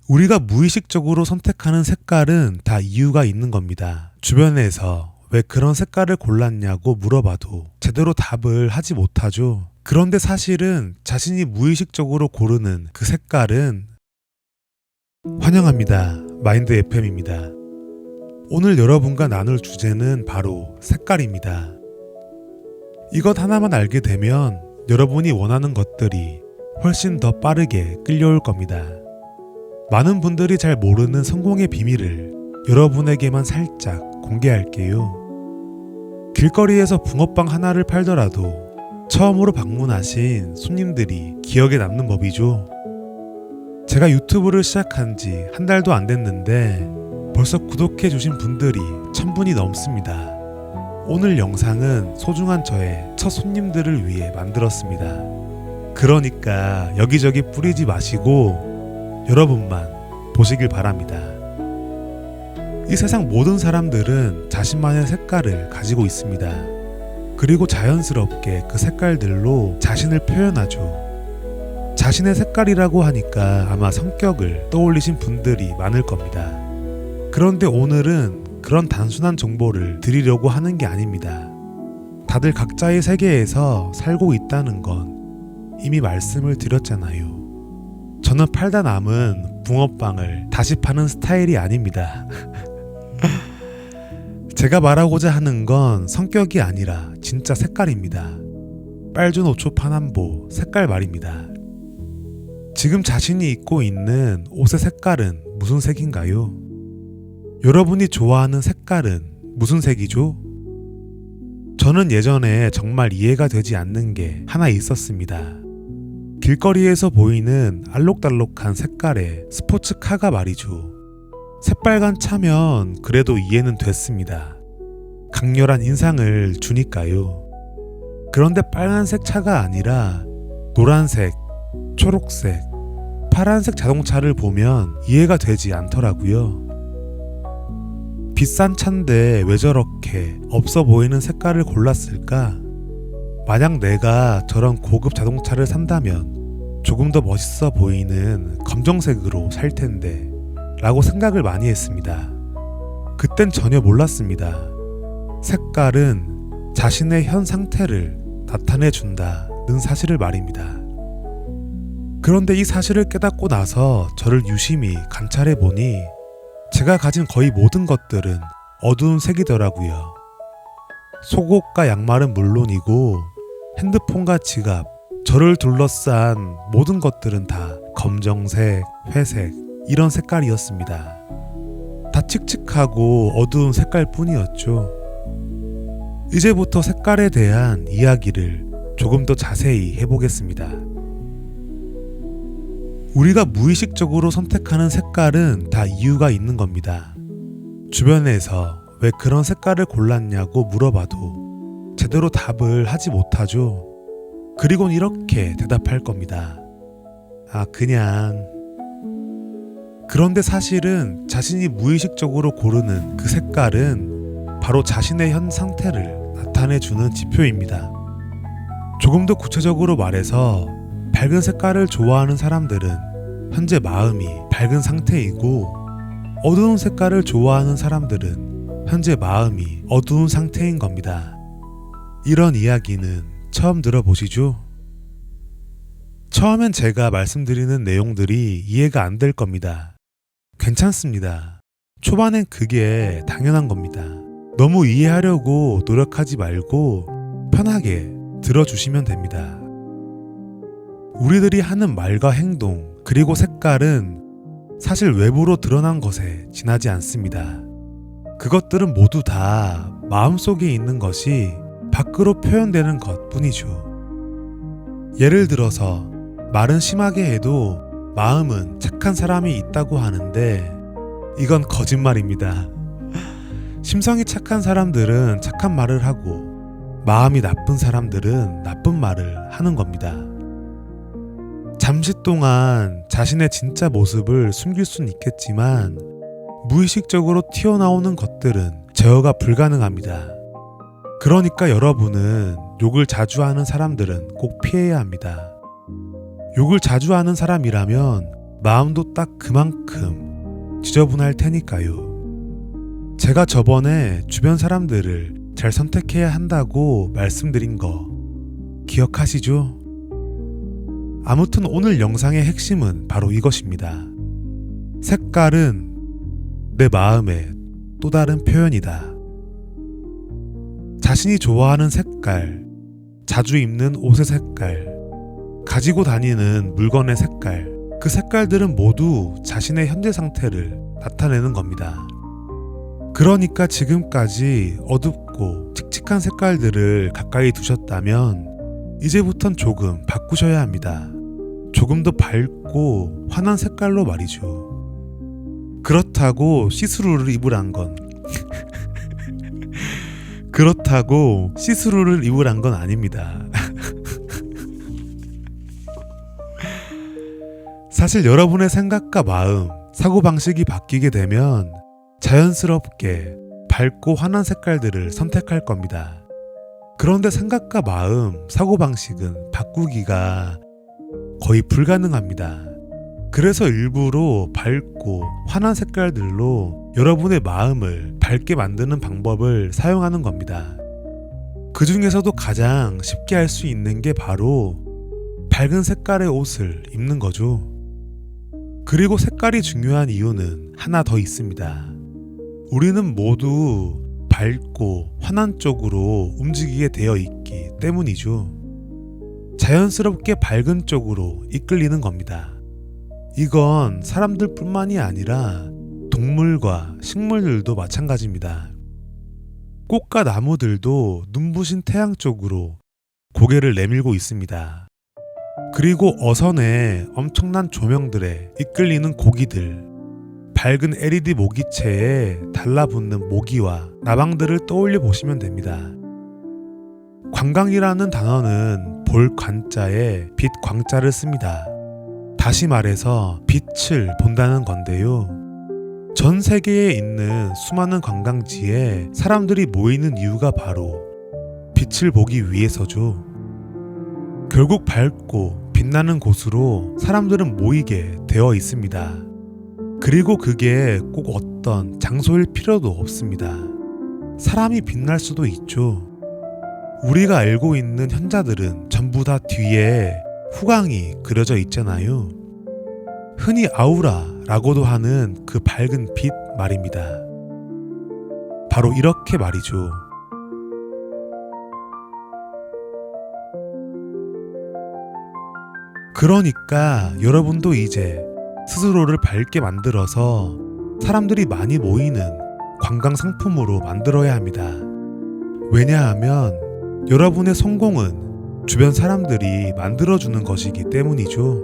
우리가 무의식적으로 선택하는 색깔은 다 이유가 있는 겁니다. 주변에서 왜 그런 색깔을 골랐냐고 물어봐도 제대로 답을 하지 못하죠. 그런데 사실은 자신이 무의식적으로 고르는 그 색깔은 환영합니다. 마인드 FM입니다. 오늘 여러분과 나눌 주제는 바로 색깔입니다. 이것 하나만 알게 되면 여러분이 원하는 것들이 훨씬 더 빠르게 끌려올 겁니다. 많은 분들이 잘 모르는 성공의 비밀을 여러분에게만 살짝 공개할게요. 길거리에서 붕어빵 하나를 팔더라도 처음으로 방문하신 손님들이 기억에 남는 법이죠. 제가 유튜브를 시작한 지 한 달도 안 됐는데 벌써 구독해 주신 분들이 1000분이 넘습니다. 오늘 영상은 소중한 저의 첫 손님들을 위해 만들었습니다. 그러니까 여기저기 뿌리지 마시고 여러분만 보시길 바랍니다. 이 세상 모든 사람들은 자신만의 색깔을 가지고 있습니다. 그리고 자연스럽게 그 색깔들로 자신을 표현하죠. 자신의 색깔이라고 하니까 아마 성격을 떠올리신 분들이 많을 겁니다. 그런데 오늘은 그런 단순한 정보를 드리려고 하는 게 아닙니다. 다들 각자의 세계에서 살고 있다는 건 이미 말씀을 드렸잖아요. 저는 팔다 남은 붕어빵을 다시 파는 스타일이 아닙니다. 제가 말하고자 하는 건 성격이 아니라 진짜 색깔입니다. 빨주 노초 파남보 색깔 말입니다. 지금 자신이 입고 있는 옷의 색깔은 무슨 색인가요? 여러분이 좋아하는 색깔은 무슨 색이죠? 저는 예전에 정말 이해가 되지 않는 게 하나 있었습니다. 길거리에서 보이는 알록달록한 색깔의 스포츠카가 말이죠. 새빨간 차면 그래도 이해는 됐습니다. 강렬한 인상을 주니까요. 그런데 빨간색 차가 아니라 노란색, 초록색, 파란색 자동차를 보면 이해가 되지 않더라고요. 비싼 차인데 왜 저렇게 없어 보이는 색깔을 골랐을까? 만약 내가 저런 고급 자동차를 산다면 조금 더 멋있어 보이는 검정색으로 살 텐데 라고 생각을 많이 했습니다. 그땐 전혀 몰랐습니다. 색깔은 자신의 현 상태를 나타내 준다는 사실을 말입니다. 그런데 이 사실을 깨닫고 나서 저를 유심히 관찰해 보니 제가 가진 거의 모든 것들은 어두운 색이더라고요. 속옷과 양말은 물론이고 핸드폰과 지갑, 저를 둘러싼 모든 것들은 다 검정색, 회색 이런 색깔이었습니다. 다 칙칙하고 어두운 색깔 뿐이었죠. 이제부터 색깔에 대한 이야기를 조금 더 자세히 해보겠습니다. 우리가 무의식적으로 선택하는 색깔은 다 이유가 있는 겁니다. 주변에서 왜 그런 색깔을 골랐냐고 물어봐도 제대로 답을 하지 못하죠. 그리곤 이렇게 대답할 겁니다. 그냥. 그런데 사실은 자신이 무의식적으로 고르는 그 색깔은 바로 자신의 현 상태를 나타내주는 지표입니다. 조금 더 구체적으로 말해서 밝은 색깔을 좋아하는 사람들은 현재 마음이 밝은 상태이고 어두운 색깔을 좋아하는 사람들은 현재 마음이 어두운 상태인 겁니다. 이런 이야기는 처음 들어보시죠? 처음엔 제가 말씀드리는 내용들이 이해가 안 될 겁니다. 괜찮습니다. 초반엔 그게 당연한 겁니다. 너무 이해하려고 노력하지 말고 편하게 들어주시면 됩니다. 우리들이 하는 말과 행동 그리고 색깔은 사실 외부로 드러난 것에 지나지 않습니다. 그것들은 모두 다 마음속에 있는 것이 밖으로 표현되는 것 뿐이죠. 예를 들어서 말은 심하게 해도 마음은 착한 사람이 있다고 하는데 이건 거짓말입니다. 심성이 착한 사람들은 착한 말을 하고 마음이 나쁜 사람들은 나쁜 말을 하는 겁니다. 잠시 동안 자신의 진짜 모습을 숨길 순 있겠지만 무의식적으로 튀어나오는 것들은 제어가 불가능합니다. 그러니까 여러분은 욕을 자주 하는 사람들은 꼭 피해야 합니다. 욕을 자주 하는 사람이라면 마음도 딱 그만큼 지저분할 테니까요. 제가 저번에 주변 사람들을 잘 선택해야 한다고 말씀드린 거 기억하시죠? 아무튼 오늘 영상의 핵심은 바로 이것입니다. 색깔은 내 마음의 또 다른 표현이다. 자신이 좋아하는 색깔, 자주 입는 옷의 색깔, 가지고 다니는 물건의 색깔, 그 색깔들은 모두 자신의 현재 상태를 나타내는 겁니다. 그러니까 지금까지 어둡고 칙칙한 색깔들을 가까이 두셨다면 이제부턴 조금 바꾸셔야 합니다. 조금 더 밝고 환한 색깔로 말이죠. 그렇다고 시스루를 입으란 건 그렇다고 시스루를 입으란 건 아닙니다. 사실 여러분의 생각과 마음, 사고방식이 바뀌게 되면 자연스럽게 밝고 환한 색깔들을 선택할 겁니다. 그런데 생각과 마음, 사고방식은 바꾸기가 거의 불가능합니다. 그래서 일부러 밝고 환한 색깔들로 여러분의 마음을 밝게 만드는 방법을 사용하는 겁니다. 그 중에서도 가장 쉽게 할 수 있는 게 바로 밝은 색깔의 옷을 입는 거죠. 그리고 색깔이 중요한 이유는 하나 더 있습니다. 우리는 모두 밝고 환한 쪽으로 움직이게 되어 있기 때문이죠. 자연스럽게 밝은 쪽으로 이끌리는 겁니다. 이건 사람들뿐만이 아니라 동물과 식물들도 마찬가지입니다. 꽃과 나무들도 눈부신 태양 쪽으로 고개를 내밀고 있습니다. 그리고 어선의 엄청난 조명들에 이끌리는 고기들, 밝은 LED 모기채에 달라붙는 모기와 나방들을 떠올려 보시면 됩니다. 관광이라는 단어는 볼 관자에 빛 광자를 씁니다. 다시 말해서 빛을 본다는 건데요. 전 세계에 있는 수많은 관광지에 사람들이 모이는 이유가 바로 빛을 보기 위해서죠. 결국 밝고 빛나는 곳으로 사람들은 모이게 되어 있습니다. 그리고 그게 꼭 어떤 장소일 필요도 없습니다. 사람이 빛날 수도 있죠. 우리가 알고 있는 현자들은 전부 다 뒤에 후광이 그려져 있잖아요. 흔히 아우라라고도 하는 그 밝은 빛 말입니다. 바로 이렇게 말이죠. 그러니까 여러분도 이제 스스로를 밝게 만들어서 사람들이 많이 모이는 관광 상품으로 만들어야 합니다. 왜냐하면 여러분의 성공은 주변 사람들이 만들어주는 것이기 때문이죠.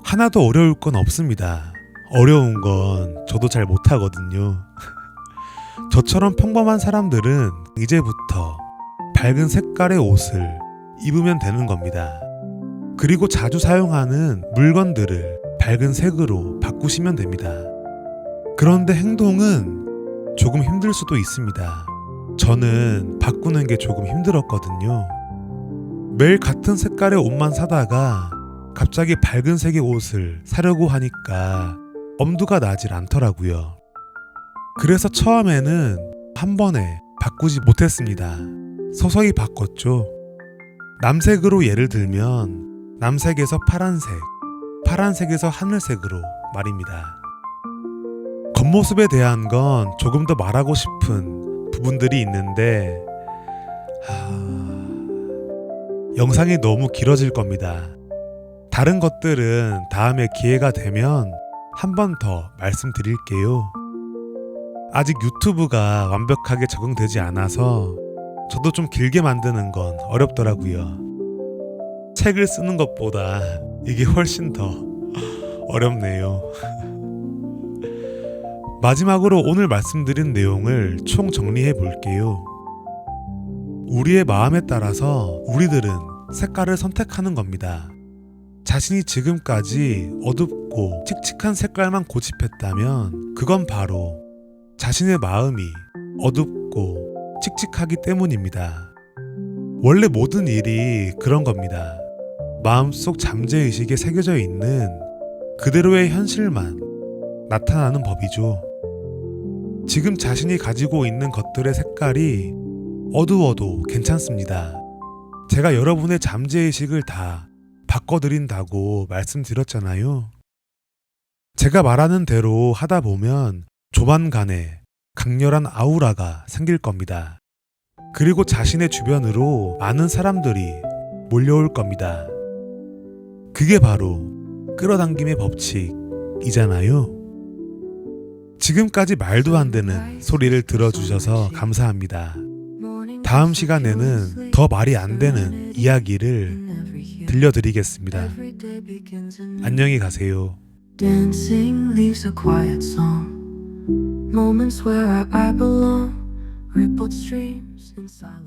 하나도 어려울 건 없습니다. 어려운 건 저도 잘 못하거든요. 저처럼 평범한 사람들은 이제부터 밝은 색깔의 옷을 입으면 되는 겁니다. 그리고 자주 사용하는 물건들을 밝은 색으로 바꾸시면 됩니다. 그런데 행동은 조금 힘들 수도 있습니다. 저는 바꾸는 게 조금 힘들었거든요. 매일 같은 색깔의 옷만 사다가 갑자기 밝은 색의 옷을 사려고 하니까 엄두가 나질 않더라고요. 그래서 처음에는 한 번에 바꾸지 못했습니다. 서서히 바꿨죠. 남색으로 예를 들면 남색에서 파란색, 파란색에서 하늘색으로 말입니다. 겉모습에 대한 건 조금 더 말하고 싶은 부분들이 있는데 영상이 너무 길어질 겁니다. 다른 것들은 다음에 기회가 되면 한 번 더 말씀드릴게요. 아직 유튜브가 완벽하게 적응되지 않아서 저도 좀 길게 만드는 건 어렵더라고요. 책을 쓰는 것보다 이게 훨씬 더 어렵네요. 마지막으로 오늘 말씀드린 내용을 총 정리해 볼게요. 우리의 마음에 따라서 우리들은 색깔을 선택하는 겁니다. 자신이 지금까지 어둡고 칙칙한 색깔만 고집했다면 그건 바로 자신의 마음이 어둡고 칙칙하기 때문입니다. 원래 모든 일이 그런 겁니다. 마음속 잠재의식에 새겨져 있는 그대로의 현실만 나타나는 법이죠. 지금 자신이 가지고 있는 것들의 색깔이 어두워도 괜찮습니다. 제가 여러분의 잠재의식을 다 바꿔드린다고 말씀드렸잖아요. 제가 말하는 대로 하다 보면 조만간에 강렬한 아우라가 생길 겁니다. 그리고 자신의 주변으로 많은 사람들이 몰려올 겁니다. 그게 바로 끌어당김의 법칙이잖아요. 지금까지 말도 안 되는 소리를 들어주셔서 감사합니다. 다음 시간에는 더 말이 안 되는 이야기를 들려드리겠습니다. 안녕히 가세요. Dancing leaves a quiet song. Moments where I belong. Rippled streams in silence.